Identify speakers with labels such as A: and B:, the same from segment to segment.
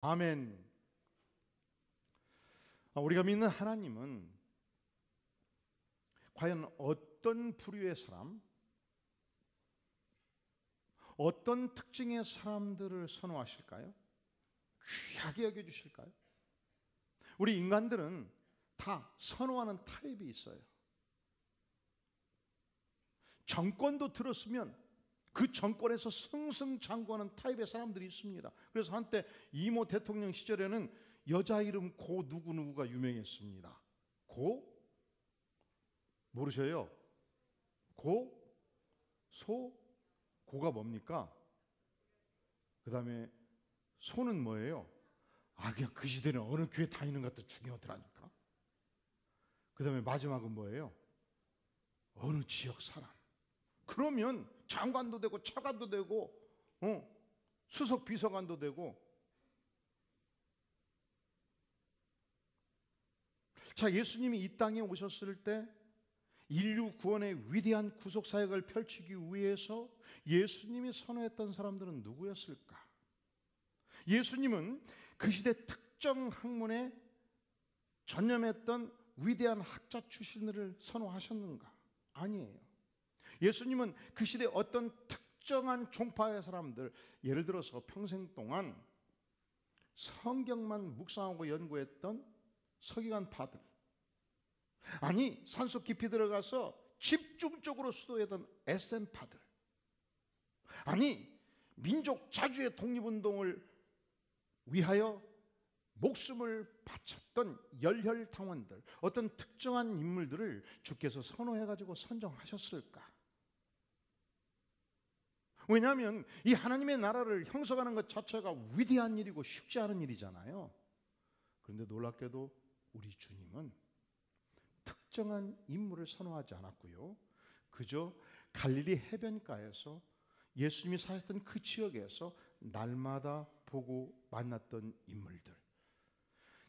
A: 아멘. 우리가 믿는 하나님은 과연 어떤 부류의 사람, 어떤 특징의 사람들을 선호하실까요? 귀하게 여겨주실까요? 우리 인간들은 다 선호하는 타입이 있어요. 정권도 들었으면 그 정권에서 승승장구하는 타입의 사람들이 있습니다. 그래서 한때 이모 대통령 시절에는 여자 이름 고 누구누구가 유명했습니다. 고? 모르셔요? 고? 소? 고가 뭡니까? 그 다음에 소는 뭐예요? 그냥 그 시대는 어느 교회 다니는 것도 중요하더라니까. 그 다음에 마지막은 뭐예요? 어느 지역 사람. 그러면 장관도 되고 차관도 되고 수석 비서관도 되고. 자, 예수님이 이 땅에 오셨을 때 인류 구원의 위대한 구속 사역을 펼치기 위해서 예수님이 선호했던 사람들은 누구였을까? 예수님은 그 시대 특정 학문에 전념했던 위대한 학자 출신들을 선호하셨는가? 아니에요. 예수님은 그 시대 어떤 특정한 종파의 사람들, 예를 들어서 평생 동안 성경만 묵상하고 연구했던 서기관파들, 아니 산속 깊이 들어가서 집중적으로 수도했던 SM파들, 아니 민족 자주의 독립운동을 위하여 목숨을 바쳤던 열혈당원들, 어떤 특정한 인물들을 주께서 선호해가지고 선정하셨을까? 왜냐하면 이 하나님의 나라를 형성하는 것 자체가 위대한 일이고 쉽지 않은 일이잖아요. 그런데 놀랍게도 우리 주님은 특정한 인물을 선호하지 않았고요, 그저 갈릴리 해변가에서 예수님이 사셨던 그 지역에서 날마다 보고 만났던 인물들,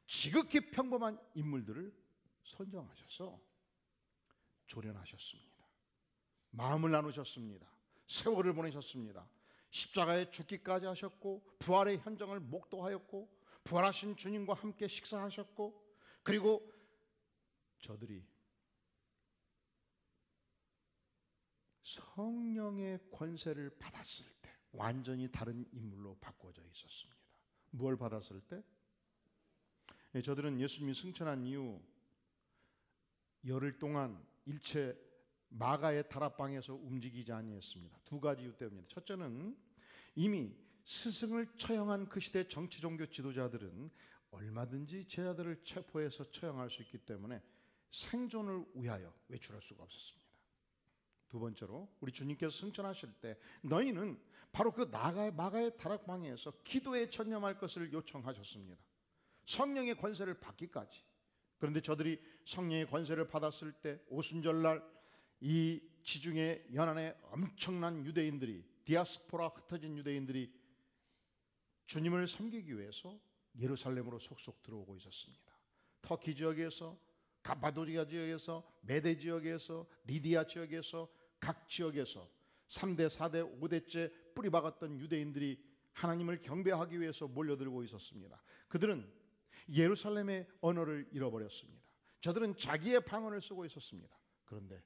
A: 지극히 평범한 인물들을 선정하셔서 조련하셨습니다. 마음을 나누셨습니다. 세월을 보내셨습니다. 십자가에 죽기까지 하셨고, 부활의 현장을 목도하였고, 부활하신 주님과 함께 식사하셨고, 그리고 저들이 성령의 권세를 받았을 때 완전히 다른 인물로 바꿔져 있었습니다. 무엇을 받았을 때? 저들은 예수님이 승천한 이후 열흘 동안 일체 마가의 다락방에서 움직이지 아니했습니다. 두 가지 이유 때문입니다. 첫째는 이미 스승을 처형한 그 시대 정치 종교 지도자들은 얼마든지 제자들을 체포해서 처형할 수 있기 때문에 생존을 위하여 외출할 수가 없었습니다. 두 번째로 우리 주님께서 승천하실 때 너희는 바로 그 마가의 다락방에서 기도에 전념할 것을 요청하셨습니다. 성령의 권세를 받기까지. 그런데 저들이 성령의 권세를 받았을 때 오순절날 이 지중해 연안에 엄청난 유대인들이, 디아스포라 흩어진 유대인들이 주님을 섬기기 위해서 예루살렘으로 속속 들어오고 있었습니다. 터키 지역에서, 가파도기아 지역에서, 메데 지역에서, 리디아 지역에서, 각 지역에서 3대, 4대, 5대째 뿌리박았던 유대인들이 하나님을 경배하기 위해서 몰려들고 있었습니다. 그들은 예루살렘의 언어를 잃어버렸습니다. 저들은 자기의 방언을 쓰고 있었습니다. 그런데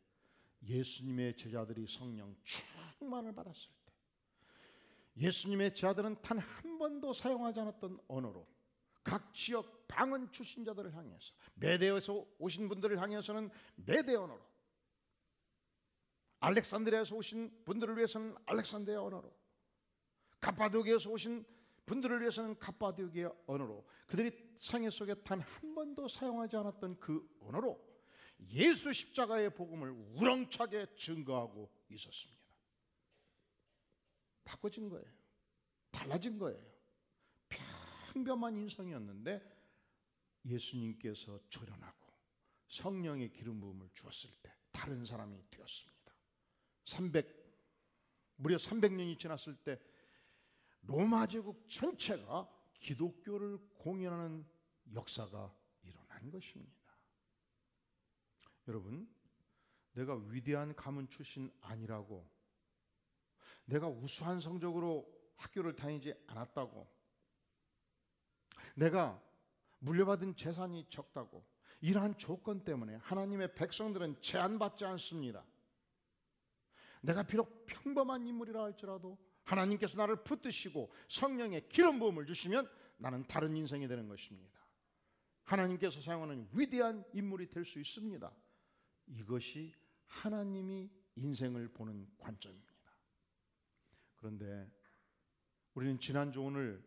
A: 예수님의 제자들이 성령 충만을 받았을 때 예수님의 제자들은 단 한 번도 사용하지 않았던 언어로 각 지역 방언 출신자들을 향해서, 메데에서 오신 분들을 향해서는 메데 언어로, 알렉산드리아에서 오신 분들을 위해서는 알렉산드리아 언어로, 가파도기아에서 오신 분들을 위해서는 가파도기아 언어로, 그들이 생애 속에 단 한 번도 사용하지 않았던 그 언어로 예수 십자가의 복음을 우렁차게 증거하고 있었습니다. 바꿔진 거예요. 달라진 거예요. 평범한 인성이었는데 예수님께서 조련하고 성령의 기름 부음을 주었을 때 다른 사람이 되었습니다. 무려 300년이 지났을 때 로마 제국 전체가 기독교를 공연하는 역사가 일어난 것입니다. 여러분, 내가 위대한 가문 출신 아니라고, 내가 우수한 성적으로 학교를 다니지 않았다고, 내가 물려받은 재산이 적다고 이러한 조건 때문에 하나님의 백성들은 제한받지 않습니다. 내가 비록 평범한 인물이라 할지라도 하나님께서 나를 붙드시고 성령의 기름 부음을 주시면 나는 다른 인생이 되는 것입니다. 하나님께서 사용하는 위대한 인물이 될 수 있습니다. 이것이 하나님이 인생을 보는 관점입니다. 그런데 우리는 지난주 오늘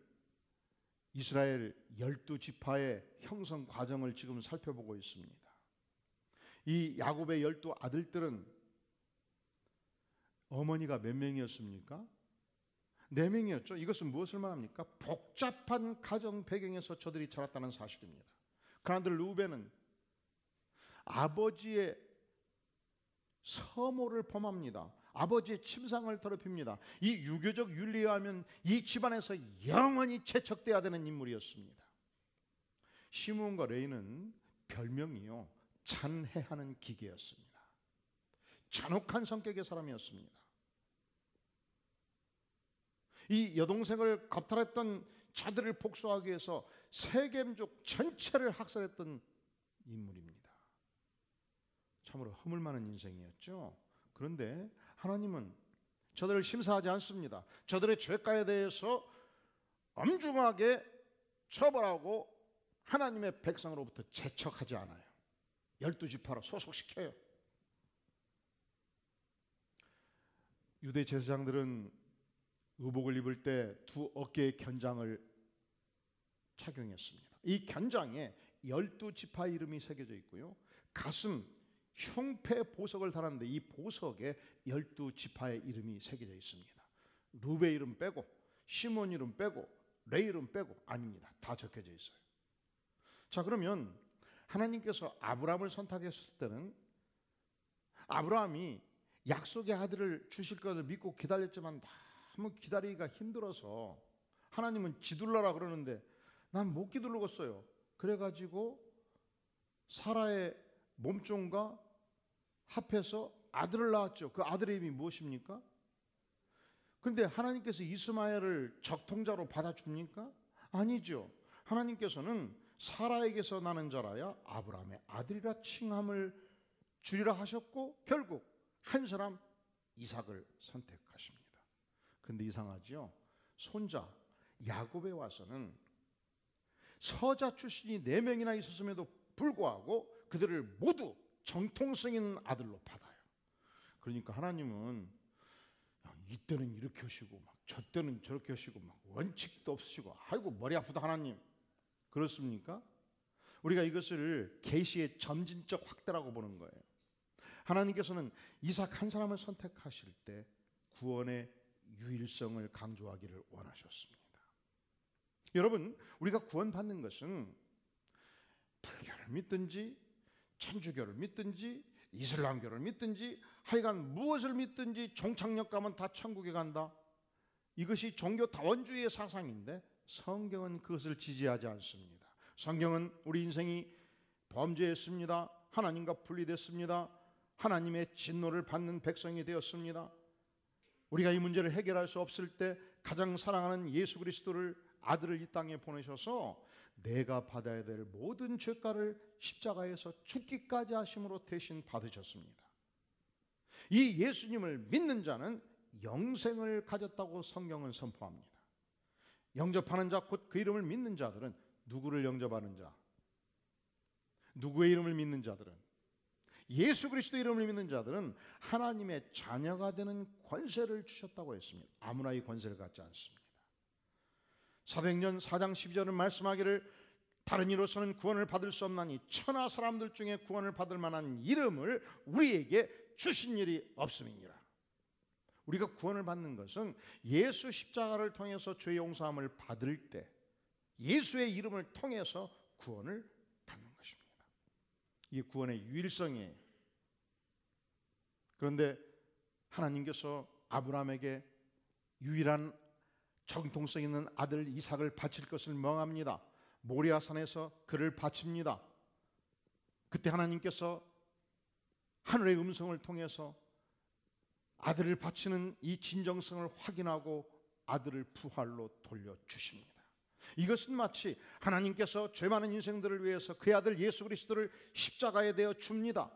A: 이스라엘 12지파의 형성 과정을 지금 살펴보고 있습니다. 이 야곱의 12아들들은 어머니가 몇 명이었습니까? 4명이었죠. 이것은 무엇을 말합니까? 복잡한 가정 배경에서 저들이 자랐다는 사실입니다. 그런데 루벤은 아버지의 서모를 범합니다. 아버지의 침상을 더럽힙니다. 이 유교적 윤리에 하면 이 집안에서 영원히 채척돼야 되는 인물이었습니다. 시므온과 레위는 별명이요 잔해하는 기계였습니다. 잔혹한 성격의 사람이었습니다. 이 여동생을 겁탈했던 자들을 복수하기 위해서 세겜족 전체를 학살했던 인물입니다. 참으로 허물 많은 인생이었죠. 그런데 하나님은 저들을 심사하지 않습니다. 저들의 죄가에 대해서 엄중하게 처벌하고 하나님의 백성으로부터 제척하지 않아요. 12지파로 소속시켜요. 유대 제사장들은 의복을 입을 때 두 어깨의 견장을 착용했습니다. 이 견장에 12지파 이름이 새겨져 있고요. 가슴, 흉패 보석을 달았는데 이 보석에 12지파의 이름이 새겨져 있습니다. 루베 이름 빼고 시몬 이름 빼고 레 이름 빼고 아닙니다. 다 적혀져 있어요. 자, 그러면 하나님께서 아브라함을 선택했을 때는 아브라함이 약속의 아들을 주실 것을 믿고 기다렸지만 너무 기다리기가 힘들어서 하나님은 기둘러라 그러는데 난 못 기둘르겠어요. 그래가지고 사라의 몸종과 합해서 아들을 낳았죠. 그 아들의 이름이 무엇입니까? 그런데 하나님께서 이스마엘을 적통자로 받아줍니까? 아니죠. 하나님께서는 사라에게서 나는 자라야 아브라함의 아들이라 칭함을 주리라 하셨고 결국 한 사람 이삭을 선택하십니다. 그런데 이상하죠. 손자 야곱에 와서는 서자 출신이 4명이나 있었음에도 불구하고 그들을 모두 정통성 있는 아들로 받아요. 그러니까 하나님은 이때는 이렇게 하시고 막 저때는 저렇게 하시고 막 원칙도 없으시고 아이고 머리 아프다 하나님. 그렇습니까? 우리가 이것을 계시의 점진적 확대라고 보는 거예요. 하나님께서는 이삭 한 사람을 선택하실 때 구원의 유일성을 강조하기를 원하셨습니다. 여러분, 우리가 구원받는 것은 불교를 믿든지 천주교를 믿든지 이슬람교를 믿든지 하여간 무엇을 믿든지 종착역 가면 다 천국에 간다. 이것이 종교 다원주의의 사상인데 성경은 그것을 지지하지 않습니다. 성경은 우리 인생이 범죄했습니다. 하나님과 분리됐습니다. 하나님의 진노를 받는 백성이 되었습니다. 우리가 이 문제를 해결할 수 없을 때 가장 사랑하는 예수 그리스도를 아들을 이 땅에 보내셔서 내가 받아야 될 모든 죄가를 십자가에서 죽기까지 하심으로 대신 받으셨습니다. 이 예수님을 믿는 자는 영생을 가졌다고 성경은 선포합니다. 영접하는 자 곧 그 이름을 믿는 자들은 누구를 영접하는 자? 누구의 이름을 믿는 자들은? 예수 그리스도 이름을 믿는 자들은 하나님의 자녀가 되는 권세를 주셨다고 했습니다. 아무나 이 권세를 갖지 않습니다. 사도행전 4장 12절은 말씀하기를 다른 이로서는 구원을 받을 수 없나니 천하 사람들 중에 구원을 받을 만한 이름을 우리에게 주신 일이 없음이니라. 우리가 구원을 받는 것은 예수 십자가를 통해서 죄 용서함을 받을 때 예수의 이름을 통해서 구원을 받는 것입니다. 이게 구원의 유일성이에요. 그런데 하나님께서 아브라함에게 유일한 정통성 있는 아들 이삭을 바칠 것을 명합니다. 모리아산에서 그를 바칩니다. 그때 하나님께서 하늘의 음성을 통해서 아들을 바치는 이 진정성을 확인하고 아들을 부활로 돌려주십니다. 이것은 마치 하나님께서 죄 많은 인생들을 위해서 그의 아들 예수 그리스도를 십자가에 대어 줍니다.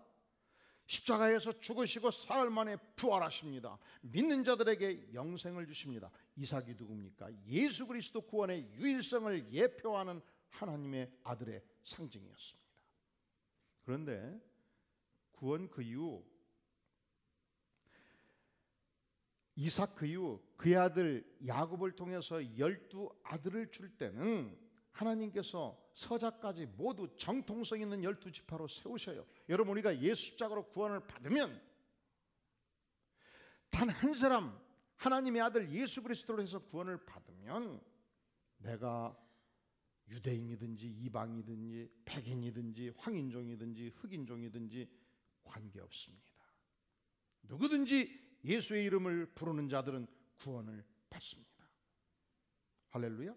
A: 십자가에서 죽으시고 사흘 만에 부활하십니다. 믿는 자들에게 영생을 주십니다. 이삭이 누굽니까? 예수 그리스도 구원의 유일성을 예표하는 하나님의 아들의 상징이었습니다. 그런데 구원 그 이후, 이삭 그 이후 그의 아들 야곱을 통해서 12아들을 줄 때는 하나님께서 서자까지 모두 정통성 있는 12지파로 세우셔요. 여러분, 우리가 예수 십자가로 구원을 받으면 단 한 사람, 하나님의 아들 예수 그리스도로 해서 구원을 받으면 내가 유대인이든지 이방이든지 백인이든지 황인종이든지 흑인종이든지 관계없습니다. 누구든지 예수의 이름을 부르는 자들은 구원을 받습니다. 할렐루야.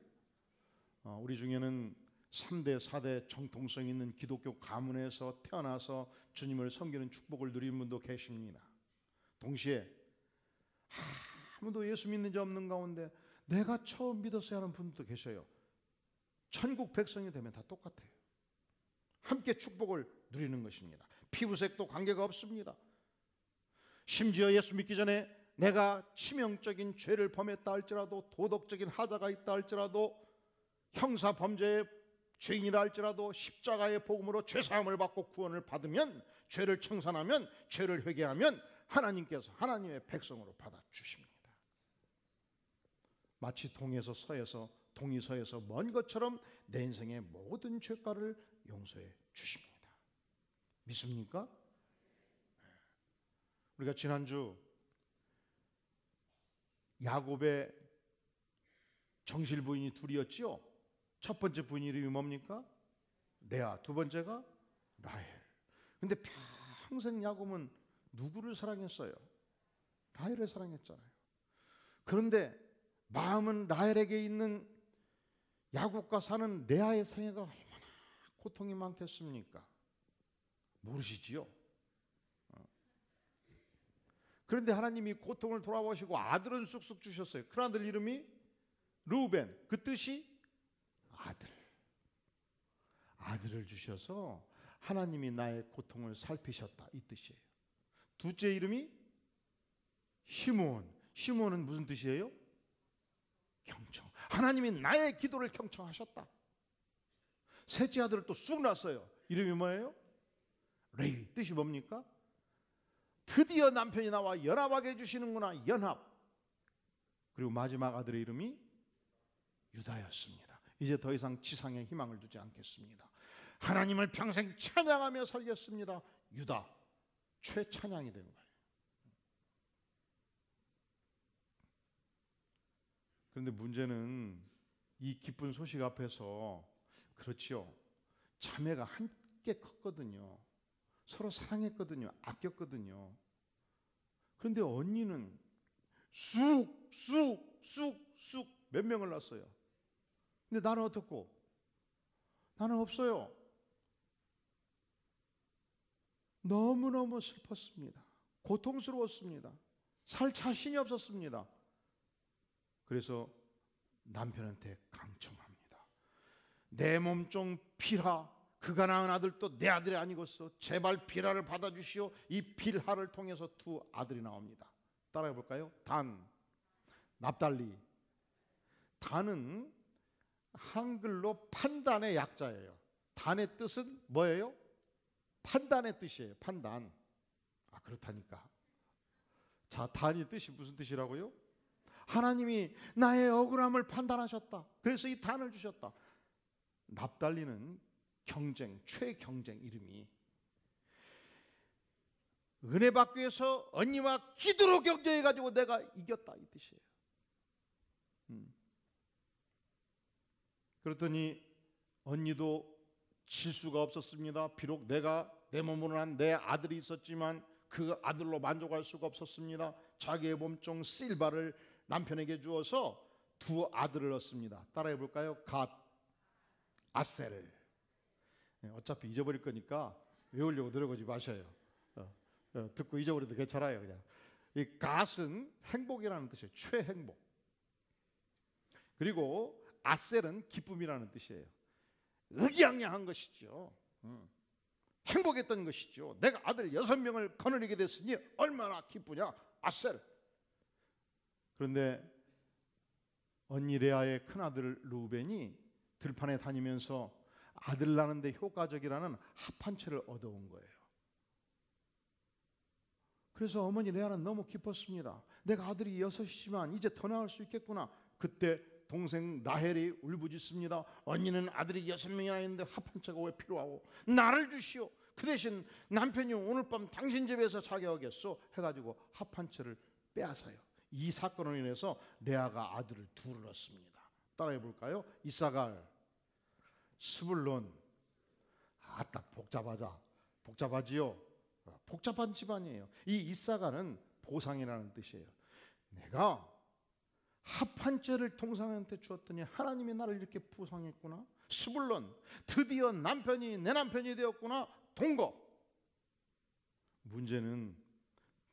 A: 우리 중에는 3대 4대 정통성 있는 기독교 가문에서 태어나서 주님을 섬기는 축복을 누리는 분도 계십니다. 동시에 아무도 예수 믿는 자 없는 가운데 내가 처음 믿었어야 하는 분도 계셔요. 천국 백성이 되면 다 똑같아요. 함께 축복을 누리는 것입니다. 피부색도 관계가 없습니다. 심지어 예수 믿기 전에 내가 치명적인 죄를 범했다 할지라도, 도덕적인 하자가 있다 할지라도, 형사 범죄의 죄인이라 할지라도 십자가의 복음으로 죄사함을 받고 구원을 받으면, 죄를 청산하면, 죄를 회개하면 하나님께서 하나님의 백성으로 받아주십니다. 마치 동에서 서에서, 동이 서에서 먼 것처럼 내 인생의 모든 죄가를 용서해 주십니다. 믿습니까? 우리가 지난주 야곱의 정실 부인이 둘이었지요. 첫 번째 부인 이름이 뭡니까? 레아. 두 번째가 라헬. 근데 평생 야곱은 누구를 사랑했어요? 라헬을 사랑했잖아요. 그런데 마음은 라헬에게 있는 야곱과 사는 레아의 생애가 얼마나 고통이 많겠습니까? 모르시지요? 그런데 하나님이 고통을 돌아보시고 아들은 쑥쑥 주셨어요. 큰 아들 이름이 르우벤. 그 뜻이 아들. 아들을 주셔서 하나님이 나의 고통을 살피셨다, 이 뜻이에요. 둘째 이름이 시므온. 시므온은 무슨 뜻이에요? 경청. 하나님이 나의 기도를 경청하셨다. 셋째 아들을 또 쑥 낳았어요. 이름이 뭐예요? 레위. 뜻이 뭡니까? 드디어 남편이 나와 연합하게 해주시는구나. 연합. 그리고 마지막 아들의 이름이 유다였습니다. 이제 더 이상 지상에 희망을 두지 않겠습니다. 하나님을 평생 찬양하며 살겠습니다. 유다. 최찬양이 된 거예요. 그런데 문제는 이 기쁜 소식 앞에서, 그렇지요, 자매가 함께 컸거든요. 서로 사랑했거든요. 아꼈거든요. 그런데 언니는 쑥 몇 명을 낳았어요. 근데 나는 어떻고? 나는 없어요. 너무너무 슬펐습니다. 고통스러웠습니다. 살 자신이 없었습니다. 그래서 남편한테 강청합니다. 내 몸종 빌하, 그가 낳은 아들도 내 아들이 아니겠어. 제발 빌하를 받아주시오. 이 빌하를 통해서 두 아들이 나옵니다. 따라해 볼까요? 단, 납달리. 단은 한글로 판단의 약자예요. 단의 뜻은 뭐예요? 판단의 뜻이에요. 판단. 아, 그렇다니까. 자, 단이 뜻이 무슨 뜻이라고요? 하나님이 나의 억울함을 판단하셨다. 그래서 이 단을 주셨다. 납달리는 경쟁, 최경쟁 이름이. 은혜 받기 위해서 언니와 기도로 경쟁해가지고 내가 이겼다, 이 뜻이에요. 그랬더니 언니도 질 수가 없었습니다. 비록 내가 내 몸으로 난 내 아들이 있었지만 그 아들로 만족할 수가 없었습니다. 자기의 몸종 실바를 남편에게 주어서 두 아들을 얻습니다. 따라해 볼까요? 갓, 아셀. 어차피 잊어버릴 거니까 외우려고 노력하지 마셔요. 듣고 잊어버려도 괜찮아요. 그냥 이 갓은 행복이라는 뜻이에요. 최행복. 그리고 아셀은 기쁨이라는 뜻이에요. 의기양양한 것이죠. 행복했던 것이죠. 내가 아들 6명을 거느리게 됐으니 얼마나 기쁘냐. 아셀. 그런데 언니 레아의 큰아들 루벤이 들판에 다니면서 아들 낳는데 효과적이라는 합한채를 얻어온 거예요. 그래서 어머니 레아는 너무 기뻤습니다. 내가 아들이 6이지만 이제 더 낳을 수 있겠구나. 그때 동생 라헬이 울부짖습니다. 언니는 아들이 6명이나 있는데 합한채가 왜 필요하고, 나를 주시오. 그 대신 남편이 오늘 밤 당신 집에서 자게 하겠소 해가지고 합한채를 빼앗아요. 이 사건으로 인해서 레아가 아들을 둘을 얻습니다. 따라해 볼까요? 이사갈, 스불론. 딱 복잡하지요. 복잡한 집안이에요. 이 이사갈은 보상이라는 뜻이에요. 내가 합한채를 동생한테 주었더니 하나님이 나를 이렇게 보상했구나. 스불론, 드디어 남편이 내 남편이 되었구나. 동거. 문제는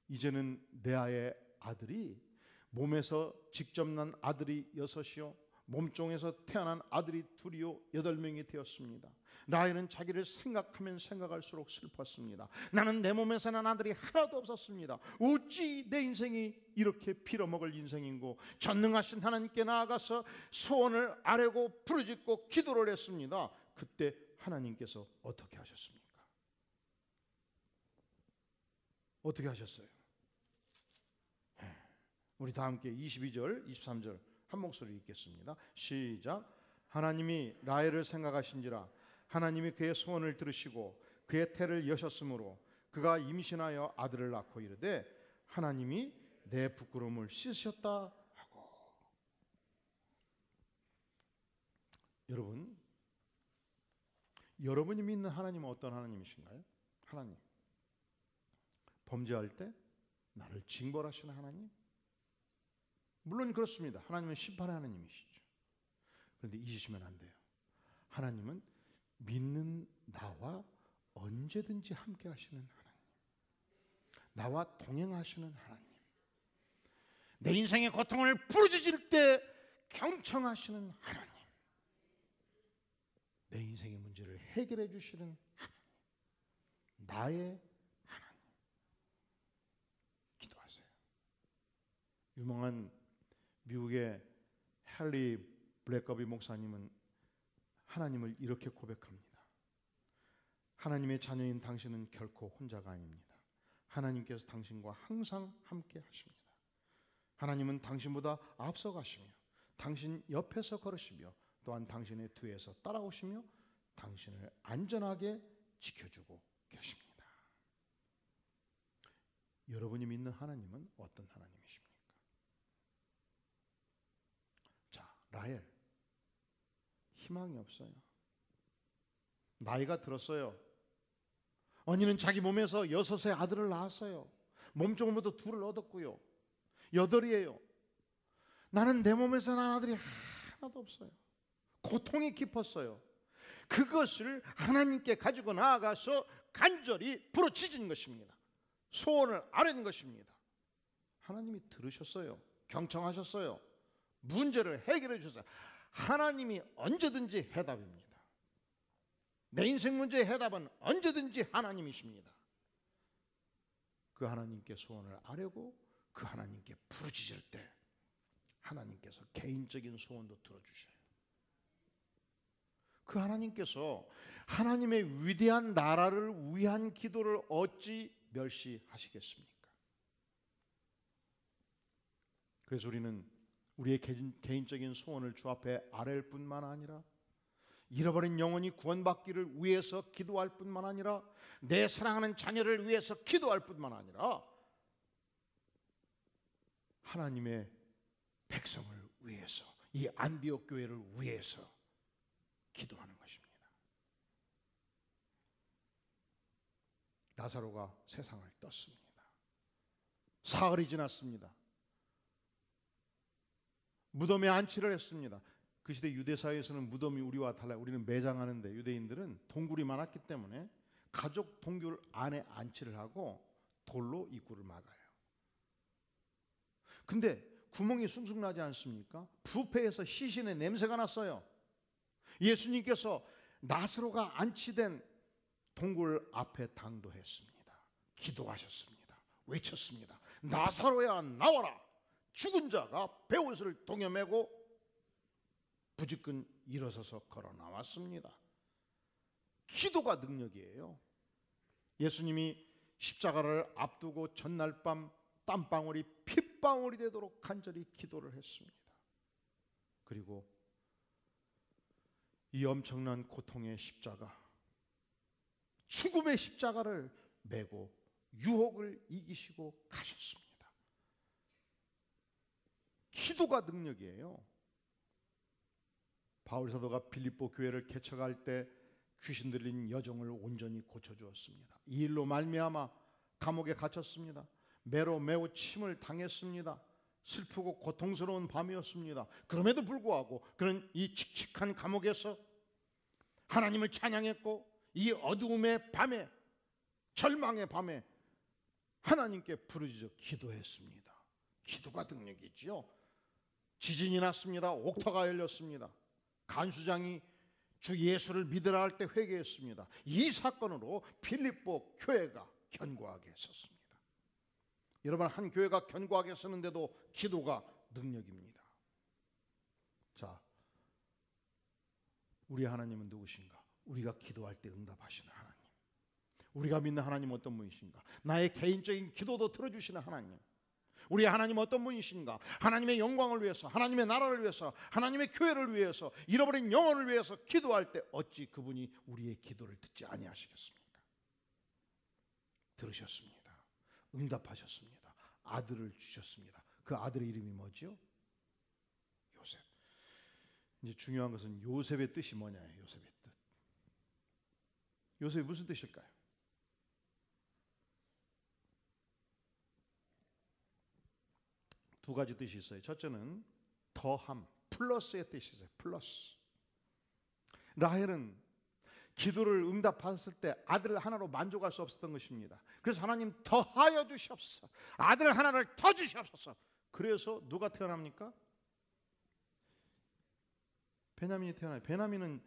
A: 이제는 레아의 아들이 몸에서 직접 난 아들이 6이요, 몸종에서 태어난 아들이 2이요, 8명이 되었습니다. 라헬은 자기를 생각하면 생각할수록 슬펐습니다. 나는 내 몸에서 난 아들이 하나도 없었습니다. 어찌 내 인생이 이렇게 빌어먹을 인생인고. 전능하신 하나님께 나아가서 소원을 아뢰고 부르짖고 기도를 했습니다. 그때 하나님께서 어떻게 하셨습니까? 어떻게 하셨어요? 우리 다 함께 22절, 23절 한 목소리 읽겠습니다. 시작. 하나님이 라헬을 생각하신지라 하나님이 그의 소원을 들으시고 그의 태를 여셨으므로 그가 임신하여 아들을 낳고 이르되 하나님이 내 부끄러움을 씻으셨다 하고. 여러분이 믿는 하나님은 어떤 하나님이신가요? 하나님. 범죄할 때 나를 징벌하시는 하나님? 물론 그렇습니다. 하나님은 심판의 하나님이시죠. 그런데 잊으시면 안 돼요. 하나님은 믿는 나와 언제든지 함께 하시는 하나님, 나와 동행하시는 하나님, 내 인생의 고통을 부르짖을 때 경청하시는 하나님, 내 인생의 문제를 해결해 주시는 하나님, 나의 하나님. 기도하세요. 유명한 미국의 헨리 블랙거비 목사님은 하나님을 이렇게 고백합니다. 하나님의 자녀인 당신은 결코 혼자가 아닙니다. 하나님께서 당신과 항상 함께 하십니다. 하나님은 당신보다 앞서가시며 당신 옆에서 걸으시며 또한 당신의 뒤에서 따라오시며 당신을 안전하게 지켜주고 계십니다. 여러분이 믿는 하나님은 어떤 하나님이십니까? 자, 라헬 희망이 없어요. 나이가 들었어요. 언니는 자기 몸에서 6의 아들을 낳았어요. 몸종으로도 2을 얻었고요. 8이에요. 나는 내 몸에서 난 아들이 하나도 없어요. 고통이 깊었어요. 그것을 하나님께 가지고 나아가서 간절히 부르짖은 것입니다. 소원을 아뢰는 것입니다. 하나님이 들으셨어요. 경청하셨어요. 문제를 해결해 주셨어요. 하나님이 언제든지 해답입니다. 내 인생 문제의 해답은 언제든지 하나님이십니다. 그 하나님께 소원을 아뢰고 그 하나님께 부르짖을 때 하나님께서 개인적인 소원도 들어주셔요. 그 하나님께서 하나님의 위대한 나라를 위한 기도를 어찌 멸시하시겠습니까? 그래서 우리는 우리의 개인적인 소원을 주 앞에 아뢰일 뿐만 아니라 잃어버린 영혼이 구원받기를 위해서 기도할 뿐만 아니라 내 사랑하는 자녀를 위해서 기도할 뿐만 아니라 하나님의 백성을 위해서, 이 안디옥 교회를 위해서 기도하는 것입니다. 나사로가 세상을 떴습니다. 사흘이 지났습니다. 무덤에 안치를 했습니다. 그 시대 유대 사회에서는 무덤이 우리와 달라요. 우리는 매장하는데 유대인들은 동굴이 많았기 때문에 가족 동굴 안에 안치를 하고 돌로 입구를 막아요. 근데 구멍이 숭숭 나지 않습니까? 부패에서 시신의 냄새가 났어요. 예수님께서 나사로가 안치된 동굴 앞에 당도했습니다. 기도하셨습니다. 외쳤습니다. 나사로야 나와라. 죽은 자가 베옷을 동여매고 부지근 일어서서 걸어 나왔습니다. 기도가 능력이에요. 예수님이 십자가를 앞두고 전날 밤 땀방울이 핏방울이 되도록 간절히 기도를 했습니다. 그리고 이 엄청난 고통의 십자가, 죽음의 십자가를 메고 유혹을 이기시고 가셨습니다. 기도가 능력이에요. 바울 사도가 빌립보 교회를 개척할 때 귀신 들린 여종을 온전히 고쳐주었습니다. 이 일로 말미암아 감옥에 갇혔습니다. 매로 매우 침을 당했습니다. 슬프고 고통스러운 밤이었습니다. 그럼에도 불구하고 그는 이 칙칙한 감옥에서 하나님을 찬양했고, 이 어두움의 밤에, 절망의 밤에 하나님께 부르짖어 기도했습니다. 기도가 능력이지요. 지진이 났습니다. 옥터가 열렸습니다. 간수장이 주 예수를 믿으라 할 때 회개했습니다. 이 사건으로 빌립보 교회가 견고하게 섰습니다. 여러분, 한 교회가 견고하게 서는데도 기도가 능력입니다. 자, 우리 하나님은 누구신가? 우리가 기도할 때 응답하시는 하나님. 우리가 믿는 하나님은 어떤 분이신가? 나의 개인적인 기도도 들어주시는 하나님. 우리 하나님 어떤 분이신가? 하나님의 영광을 위해서, 하나님의 나라를 위해서, 하나님의 교회를 위해서, 잃어버린 영혼을 위해서 기도할 때 어찌 그분이 우리의 기도를 듣지 아니하시겠습니까? 들으셨습니다. 응답하셨습니다. 아들을 주셨습니다. 그 아들의 이름이 뭐죠? 요셉. 이제 중요한 것은 요셉의 뜻이 뭐냐예요. 요셉의 뜻. 요셉이 무슨 뜻일까요? 두 가지 뜻이 있어요. 첫째는 더함, 플러스의 뜻이 있어요. 플러스. 라헬은 기도를 응답받았을 때 아들 하나로 만족할 수 없었던 것입니다. 그래서 하나님 더하여 주시옵소서. 아들 하나를 더 주시옵소서. 그래서 누가 태어납니까? 베냐민이 태어나요. 베냐민은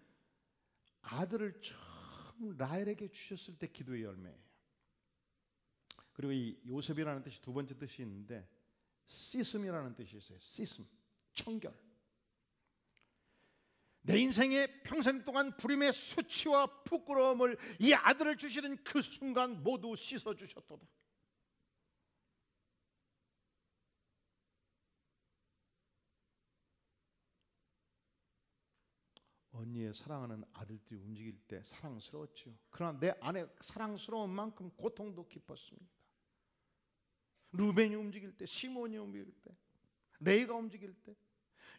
A: 아들을 처음 라헬에게 주셨을 때 기도의 열매예요. 그리고 이 요셉이라는 뜻이 두 번째 뜻이 있는데 시슴이라는 뜻이 있어요. 시슴, 청결. 내 인생의 평생 동안 불임의 수치와 부끄러움을 이 아들을 주시는 그 순간 모두 씻어주셨도다. 언니의 사랑하는 아들들이 움직일 때 사랑스러웠죠. 그러나 내 안에 사랑스러운 만큼 고통도 깊었습니다. 루벤이 움직일 때, 시몬이 움직일 때, 레이가 움직일 때,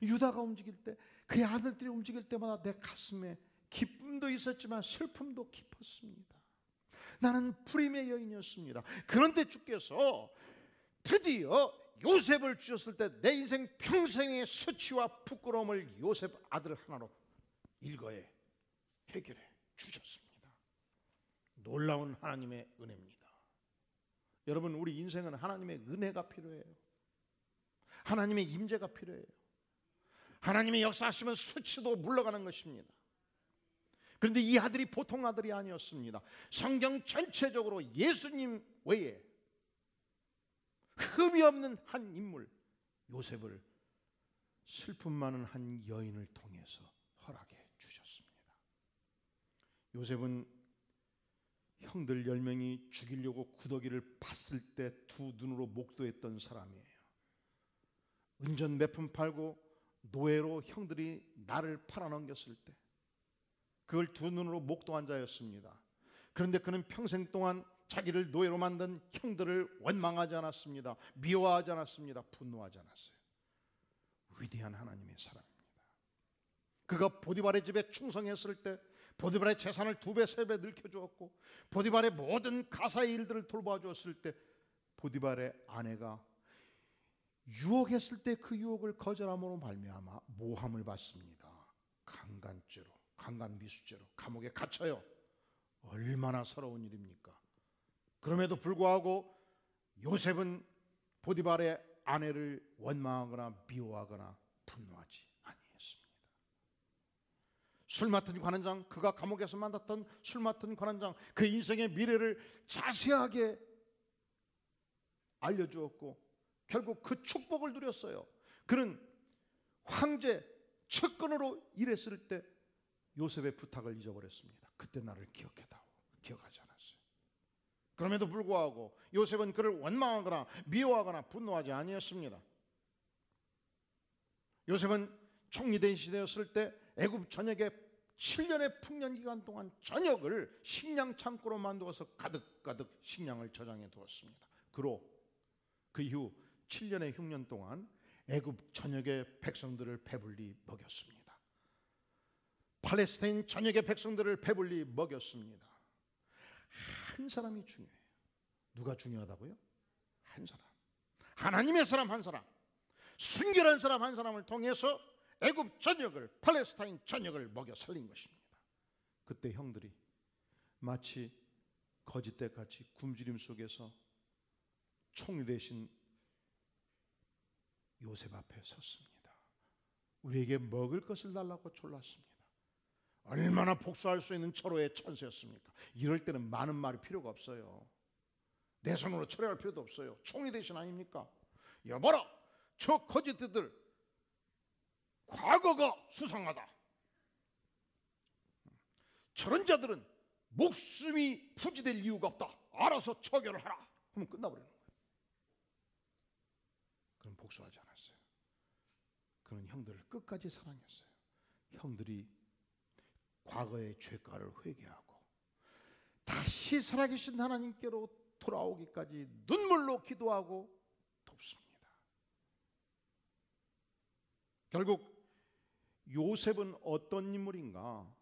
A: 유다가 움직일 때, 그의 아들들이 움직일 때마다 내 가슴에 기쁨도 있었지만 슬픔도 깊었습니다. 나는 불임의 여인이었습니다. 그런데 주께서 드디어 요셉을 주셨을 때 내 인생 평생의 수치와 부끄러움을 요셉 아들 하나로 일거에 해결해 주셨습니다. 놀라운 하나님의 은혜입니다. 여러분, 우리 인생은 하나님의 은혜가 필요해요. 하나님의 임재가 필요해요. 하나님의 역사하시면 수치도 물러가는 것입니다. 그런데 이 아들이 보통 아들이 아니었습니다. 성경 전체적으로 예수님 외에 흠이 없는 한 인물 요셉을 슬픔 많은 한 여인을 통해서 허락해 주셨습니다. 요셉은 형들 10명이 죽이려고 구더기를 봤을 때 두 눈으로 목도했던 사람이에요. 은전 몇 푼 팔고 노예로 형들이 나를 팔아넘겼을 때 그걸 두 눈으로 목도한 자였습니다. 그런데 그는 평생 동안 자기를 노예로 만든 형들을 원망하지 않았습니다. 미워하지 않았습니다. 분노하지 않았어요. 위대한 하나님의 사람입니다. 그가 보디발의 집에 충성했을 때 보디발의 재산을 2배, 3배 늘려주었고 보디발의 모든 가사의 일들을 돌봐주었을 때 보디발의 아내가 유혹했을 때 그 유혹을 거절함으로 말미암아 모함을 받습니다. 강간죄로, 강간미수죄로 감옥에 갇혀요. 얼마나 서러운 일입니까? 그럼에도 불구하고 요셉은 보디발의 아내를 원망하거나 미워하거나 분노하지 아니했습니다. 술 맡은 관원장, 그가 감옥에서 만났던 술 맡은 관원장, 그 인생의 미래를 자세하게 알려주었고 결국 그 축복을 누렸어요. 그는 황제 측근으로 일했을 때 요셉의 부탁을 잊어버렸습니다. 그때 나를 기억해다오. 기억하지 않았어요. 그럼에도 불구하고 요셉은 그를 원망하거나 미워하거나 분노하지 아니했습니다. 요셉은 총리 대신되었을 때 애굽 전역에 7년의 풍년 기간 동안 전역을 식량 창고로 만들어서 가득가득 식량을 저장해 두었습니다. 그 이후 7년의 흉년 동안 애굽 전역의 백성들을 배불리 먹였습니다. 팔레스타인 전역의 백성들을 배불리 먹였습니다. 한 사람이 중요해요. 누가 중요하다고요? 한 사람. 하나님의 사람 한 사람, 순결한 사람 한 사람을 통해서 애굽 전역을, 팔레스타인 전역을 먹여 살린 것입니다. 그때 형들이 마치 거짓대같이 굶주림 속에서 총리 대신 요셉 앞에 섰습니다. 우리에게 먹을 것을 달라고 졸랐습니다. 얼마나 복수할 수 있는 철호의 천세였습니까? 이럴 때는 많은 말이 필요가 없어요. 내 손으로 처리할 필요도 없어요. 총리 대신 아닙니까? 여봐라, 저 거짓들 과거가 수상하다. 저런 자들은 목숨이 부지될 이유가 없다. 알아서 처결을 하라 하면 끝나버리는 거예요. 그는 복수하지 않았어요. 그는 형들을 끝까지 사랑했어요. 형들이 과거의 죄가를 회개하고 다시 살아계신 하나님께로 돌아오기까지 눈물로 기도하고 돕습니다. 결국 요셉은 어떤 인물인가?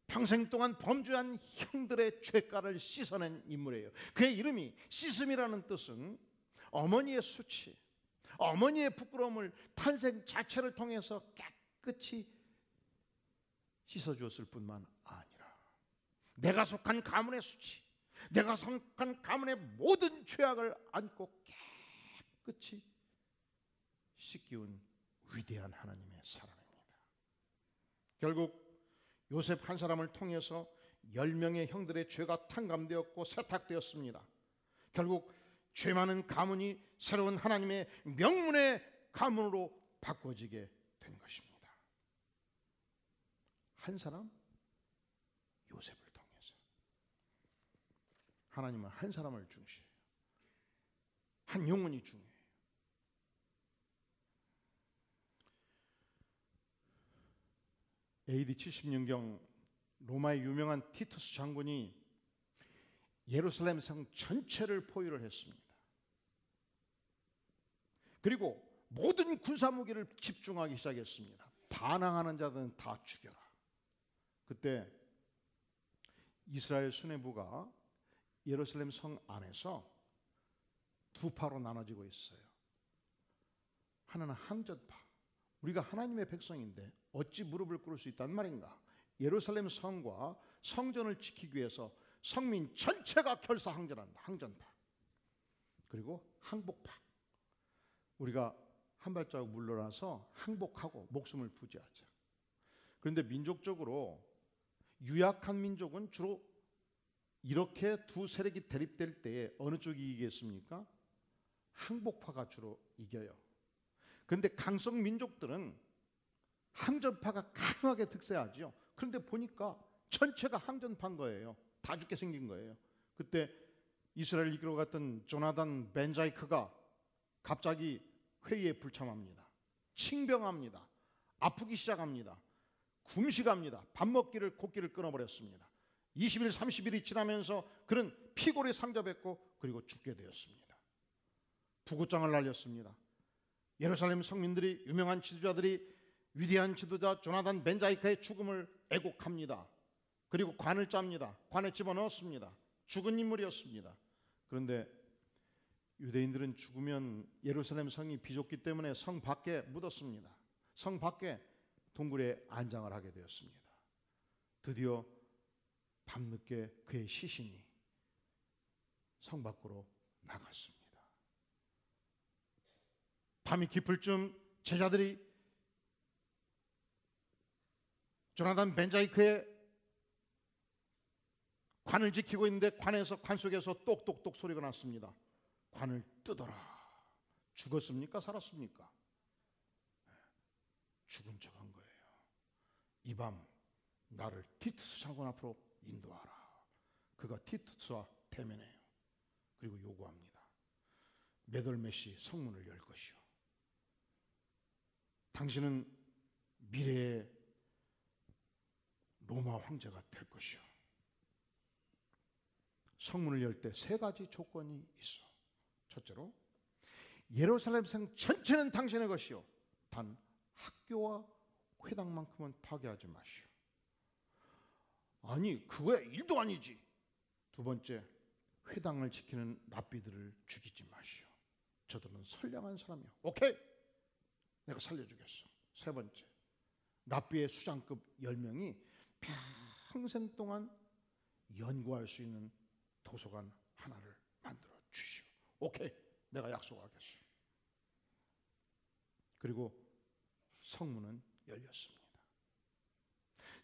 A: 평생 동안 범죄한 형들의 죄가를 씻어낸 인물이에요. 그의 이름이 씻음이라는 뜻은 어머니의 수치, 어머니의 부끄러움을 탄생 자체를 통해서 깨끗이 씻어주었을 뿐만 아니라 내가 속한 가문의 수치, 내가 속한 가문의 모든 죄악을 안고 깨끗이 씻기운 위대한 하나님의 사랑입니다. 결국 요셉 한 사람을 통해서 10명의 형들의 죄가 탕감되었고 세탁되었습니다. 결국 죄 많은 가문이 새로운 하나님의 명문의 가문으로 바꿔지게 된 것입니다. 한 사람, 요셉을 통해서. 하나님은 한 사람을 중시해요. 한 영혼이 중요해요. AD 70년경 로마의 유명한 티투스 장군이 예루살렘 성 전체를 포위를 했습니다. 그리고 모든 군사무기를 집중하기 시작했습니다. 반항하는 자들은 다 죽여라. 그때 이스라엘 수뇌부가 예루살렘 성 안에서 두 파로 나눠지고 있어요. 하나는 항전파, 우리가 하나님의 백성인데 어찌 무릎을 꿇을 수 있단 말인가? 예루살렘 성과 성전을 지키기 위해서 성민 전체가 결사항전한다. 항전파. 그리고 항복파, 우리가 한 발자국 물러나서 항복하고 목숨을 부지하자. 그런데 민족적으로 유약한 민족은 주로 이렇게 두 세력이 대립될 때에 어느 쪽이 이기겠습니까? 항복파가 주로 이겨요. 그런데 강성 민족들은 항전파가 강하게 득세하죠. 그런데 보니까 전체가 항전파인 거예요. 다 죽게 생긴 거예요. 그때 이스라엘 이끌어 갔던 조나단 벤자이크가 갑자기 회의에 불참합니다. 칭병합니다. 아프기 시작합니다. 굶식합니다. 밥 먹기를 곡기를 끊어버렸습니다. 20일 30일이 지나면서 그는 피골이 상접했고 그리고 죽게 되었습니다. 부고장을 날렸습니다. 예루살렘 성민들이, 유명한 지도자들이 위대한 지도자 조나단 벤자이크의 죽음을 애곡합니다. 그리고 관을 짭니다. 관에 집어넣었습니다. 죽은 인물이었습니다. 그런데 유대인들은 죽으면 예루살렘 성이 비좁기 때문에 성 밖에 묻었습니다. 성 밖에 동굴에 안장을 하게 되었습니다. 드디어 밤늦게 그의 시신이 성 밖으로 나갔습니다. 밤이 깊을 쯤 제자들이 조나단 벤자이크의 관을 지키고 있는데 관 속에서 똑똑똑 소리가 났습니다. 관을 뜯어라. 죽었습니까? 살았습니까? 죽은 척한 거예요. 이 밤 나를 티투스 장군 앞으로 인도하라. 그가 티투스와 대면해요. 그리고 요구합니다. 몇 월 몇 시 성문을 열 것이요. 당신은 미래의 로마 황제가 될 것이요. 성문을 열 때 세 가지 조건이 있어. 첫째로, 예루살렘 성 전체는 당신의 것이요. 단 학교와 회당만큼은 파괴하지 마시오. 아니, 그거야 일도 아니지. 두 번째, 회당을 지키는 랍비들을 죽이지 마시오. 저들은 선량한 사람이요. 오케이, 내가 살려주겠어. 세 번째, 랍비의 수장급 10명이 평생 동안 연구할 수 있는 도서관 하나를 만들어 주시오. 오케이, 내가 약속하겠어. 그리고 성문은 열렸습니다.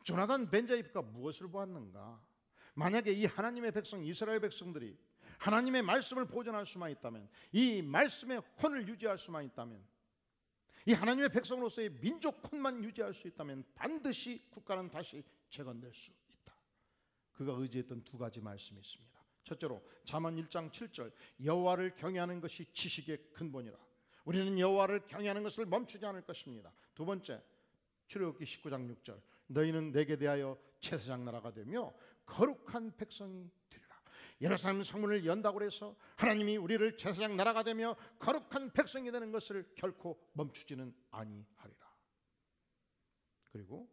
A: 조나단 벤자이프가 무엇을 보았는가? 만약에 이 하나님의 백성, 이스라엘 백성들이 하나님의 말씀을 보존할 수만 있다면, 이 말씀의 혼을 유지할 수만 있다면, 이 하나님의 백성으로서의 민족 혼만 유지할 수 있다면 반드시 국가는 다시 재건될 수 있다. 그가 의지했던 두 가지 말씀이 있습니다. 첫째로 잠언 1장 7절, 여호와를 경외하는 것이 지식의 근본이라. 우리는 여호와를 경외하는 것을 멈추지 않을 것입니다. 두 번째, 출애굽기 19장 6절, 너희는 내게 대하여 제사장 나라가 되며 거룩한 백성이 되리라. 예루살렘 성문을 연다고 해서 하나님이 우리를 제사장 나라가 되며 거룩한 백성이 되는 것을 결코 멈추지는 아니하리라. 그리고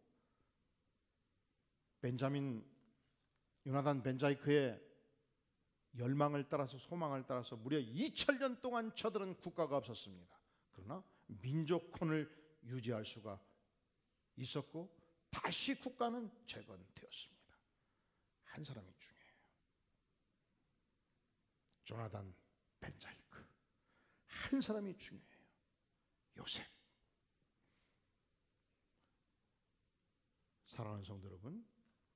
A: 요나단 벤자이크의 열망을 따라서, 소망을 따라서 무려 2000년 동안 저들은 국가가 없었습니다. 그러나 민족혼을 유지할 수가 있었고 다시 국가는 재건되었습니다. 한 사람이 중요해요. 조나단 벤자이크. 한 사람이 중요해요. 요셉. 사랑하는 성도 여러분,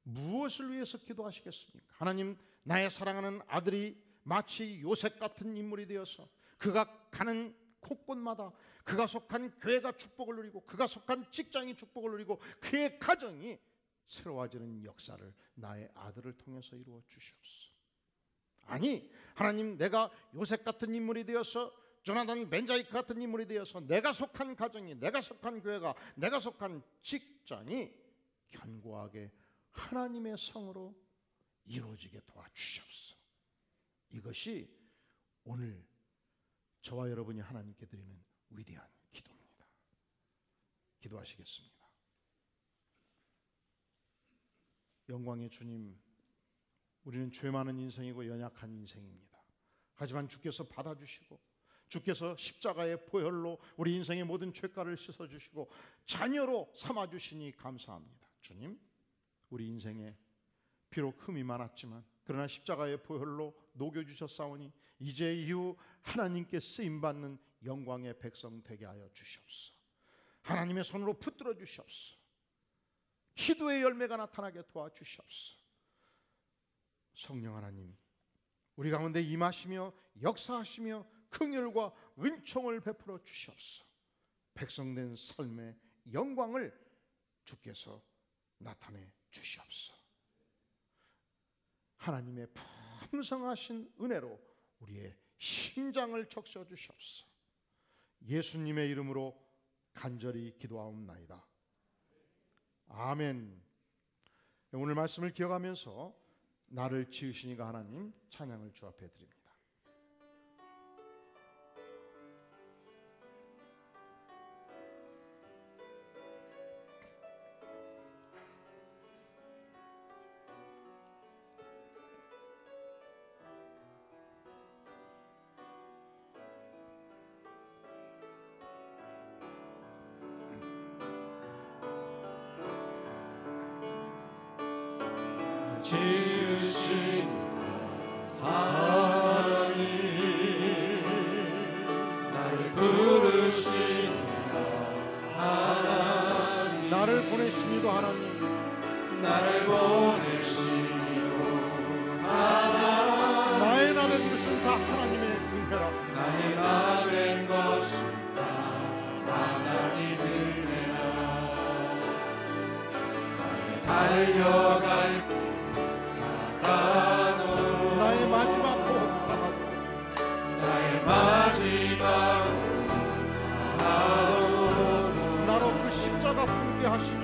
A: 무엇을 위해서 기도하시겠습니까? 하나님, 나의 사랑하는 아들이 마치 요셉 같은 인물이 되어서 그가 가는 곳곳마다 그가 속한 교회가 축복을 누리고 그가 속한 직장이 축복을 누리고 그의 가정이 새로워지는 역사를 나의 아들을 통해서 이루어 주시옵소서. 아니, 하나님, 내가 요셉 같은 인물이 되어서, 조나단 벤자이크 같은 인물이 되어서 내가 속한 가정이, 내가 속한 교회가, 내가 속한 직장이 견고하게 하나님의 성으로 이루어지게 도와주시옵소서. 이것이 오늘 저와 여러분이 하나님께 드리는 위대한 기도입니다. 기도하시겠습니다. 영광의 주님, 우리는 죄 많은 인생이고 연약한 인생입니다. 하지만 주께서 받아주시고 주께서 십자가의 보혈로 우리 인생의 모든 죄가를 씻어주시고 자녀로 삼아주시니 감사합니다. 주님, 우리 인생에 비록 흠이 많았지만 그러나 십자가의 보혈로 녹여주셨사오니 이제 이후 하나님께 쓰임받는 영광의 백성 되게 하여 주시옵소서. 하나님의 손으로 붙들어 주시옵소서. 기도의 열매가 나타나게 도와주시옵소서. 성령 하나님, 우리 가운데 임하시며 역사하시며 긍휼과 은총을 베풀어 주시옵소서. 백성된 삶의 영광을 주께서 나타내 주시옵소서. 하나님의 풍성하신 은혜로 우리의 심장을 적셔 주시옵소서. 예수님의 이름으로 간절히 기도하옵나이다. 아멘. 오늘 말씀을 기억하면서 나를 지으시니가 하나님 찬양을 주 앞에 드립니다.
B: 지으신 하나님 날 부르시
A: 보내시니도 하나님,
B: 나를 보내시니도 하나님,
A: 나의 나 된 것은 다 하나님의 은혜라.
B: 나의 나 된 것은 다 하나님의 은혜라. 나의 달려갈 길 다가도,
A: 나의 마지막 호흡 다하도,
B: 나의 마지막 하루,
A: 나로 그 십자가 품게 하시니,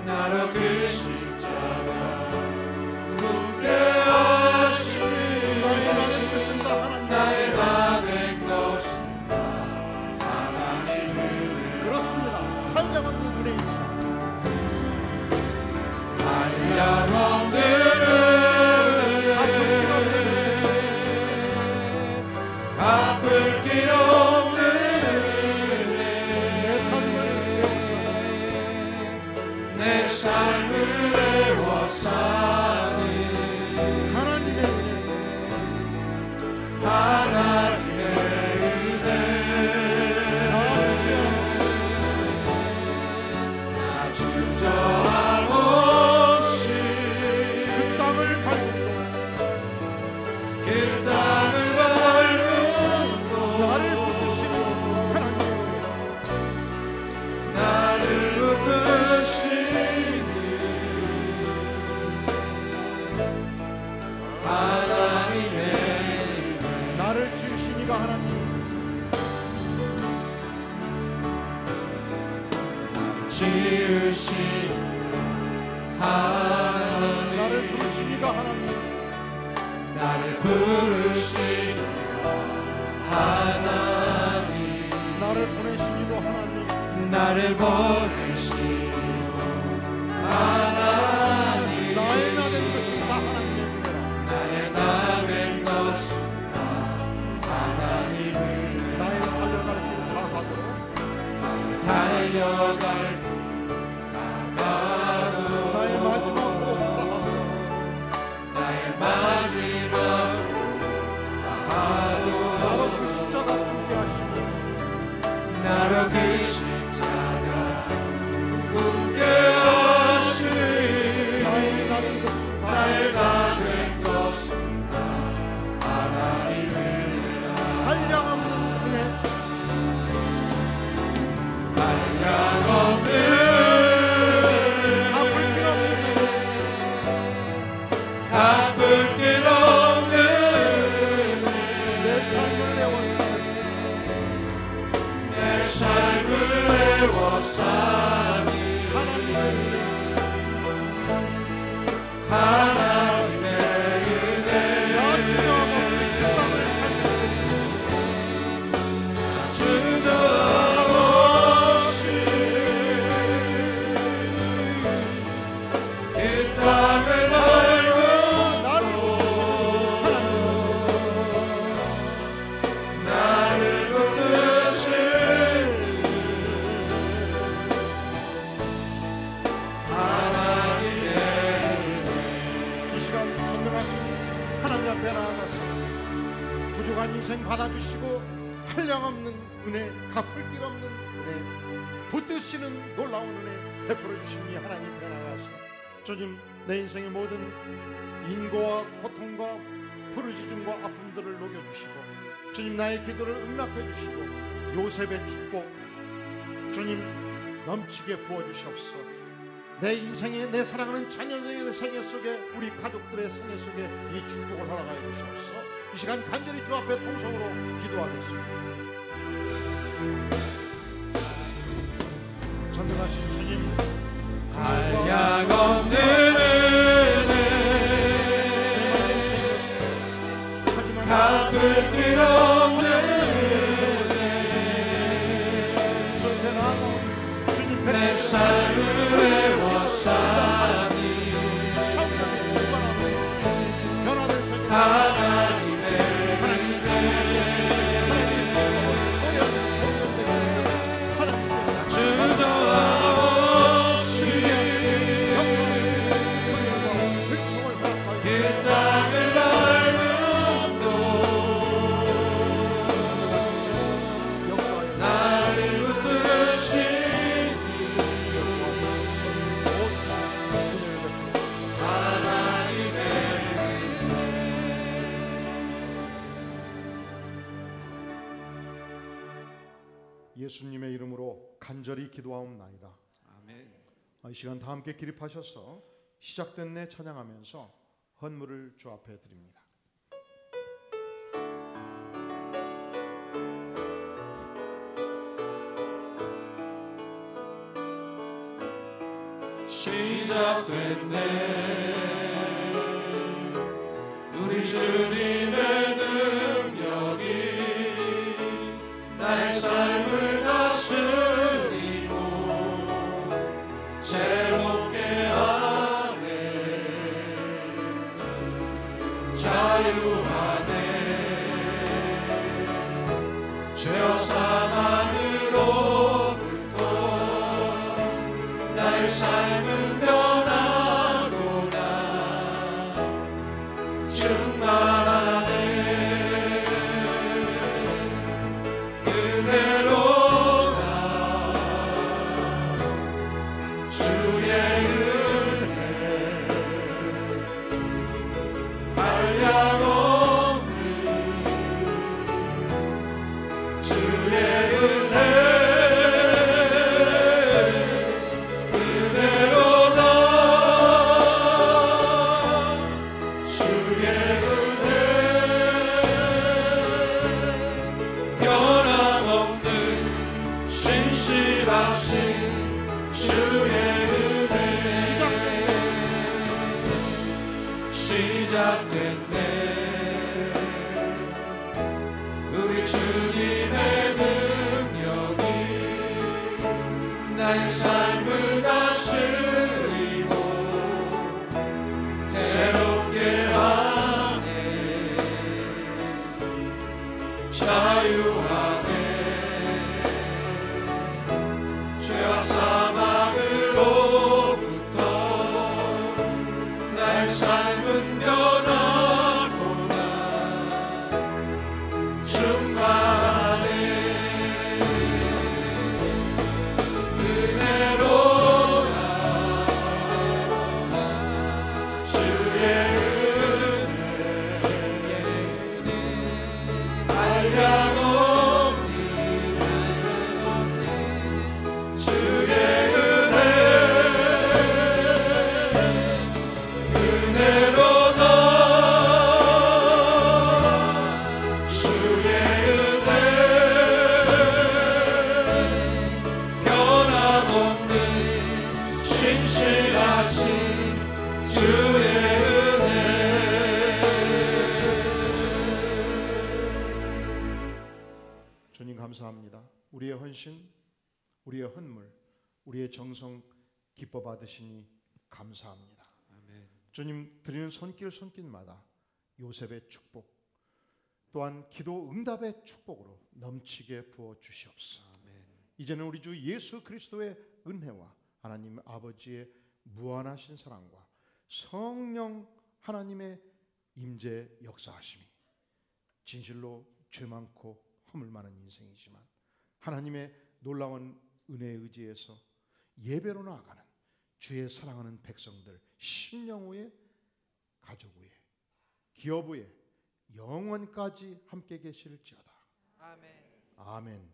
B: 나로 그 십자가 품게 하시니,
A: 나의 나 된 것은 다 하나님.
B: 나의 나 된 것은 다 하나님의 은혜.
A: 그렇습니다. 한량없는 은혜입니다.
B: 한량없는 갚을 길 없는
A: 내 삶을
B: 내 삶을 애워싸는
A: 하나님의 은혜,
B: 하나님의 은혜. 나 주저함 없이
A: 그 땅을 밟고
B: 그 땅을 밟고
A: 나를 붙드시는 하나님의 은혜,
B: 나를 붙드시는 하나님의
A: 나를 지으시니가 하나님,
B: 지으신 하나님,
A: 나를 부르시니가 하나님,
B: 나를 부르신 하나님,
A: 나를 보내시니도 하나님,
B: 나를 보내신 하나님,
A: 나의 나 된 것은 다 하나님의 은혜라.
B: 나의 나 된 것은 다 하나님의 은혜.
A: 나의 달려갈 길 다하도록,
B: 달려갈 다가도,
A: 나의 마지막 호흡 다하도록,
B: 나의 마지막 하루,
A: 나로 그 십자가 품게 하시니,
B: 나로 그 십자가 품게 하시니,
A: 나의 나 된 것은 다
B: 나의 나 된 것은 다 하나님의 은혜라.
A: 한량없는 은혜,
B: 한량없는
A: 갚을 길 없는
B: 갚을 길 없는
A: 내 삶을 내웠으니,
B: 내 삶을 애워싸니
A: 하나님의 은혜,
B: 하나님의 은혜.
A: 나 주저함 없이 그 땅을 밟고
B: 주저함 없이 그 땅을 밟고
A: 나를 붙드신
B: 나를 붙드신 하나님의
A: 이 시간 전능하신 하나님 앞에 나아가서 부족한 인생 받아주시고 한량없는 은혜, 갚을 길 없는 은혜, 붙드시는 놀라운 은혜 베풀어 주시니 하나님 앞에 나아가서 주님, 내 인생의 모든 인고와 고통과 부르짖음과 아픔들을 녹여주시고 주님, 나의 기도를 응답해 주시고 요셉의 축복 주님 넘치게 부어주시옵소서. 내 인생에, 내 사랑하는 자녀의 생애 속에, 우리 가족들의 생애 속에 이 축복을 허락하여 주시옵소서. 이 시간 간절히 주 앞에 통성으로 기도하겠습니다. 전능하신 주님,
B: 한량없는 은혜, 갚을 길 없는 은혜, 내 삶을 애워싸니 하나님의 은혜. 주저함 없이 그 땅을 밟음도 나를 붙드시니
A: 예수님의 이름으로 간절히 기도하옵나이다.
B: 아멘.
A: 이 시간 다 함께 기립하셔서 시작된 내 찬양하면서 헌물을 주 앞에 드립니다.
B: 시작됐네 우리 주님의 능력이 나의 삶을 다스리고 새롭게 하네 자유하네 죄와 사망으로부터 나의 삶은 변하구나 충만하네 은혜로다 주의 은혜 한량없는 주의 은혜 시작됐네 우리 주님의 능력이 나의 삶을 다스리고 새롭게 하네 자유하네 죄와 사망으로부터 나의 삶은 변하구나 충만하네 은혜로다 주의 은혜 한량없는 주의 은혜 은혜로다 주의 은혜 변함없는 신실하신 주의 은혜
A: 주님 감사합니다. 우리의 헌신, 우리의 헌물, 우리의 정성 기뻐 받으시니 감사합니다.
B: 아멘.
A: 주님 드리는 손길마다 요셉의 축복 또한 기도 응답의 축복으로 넘치게 부어 주시옵소서.
B: 아멘.
A: 이제는 우리 주 예수 그리스도의 은혜와 하나님 아버지의 무한하신 사랑과 성령 하나님의 임재 역사하심이 진실로 죄 많고 허물 많은 인생이지만 하나님의 놀라운 은혜에 의지해서 예배로 나아가는 주의 사랑하는 백성들 심령 후에 가족 후에 기업 후에 영원까지 함께 계실지어다.
B: 아멘.
A: 아멘.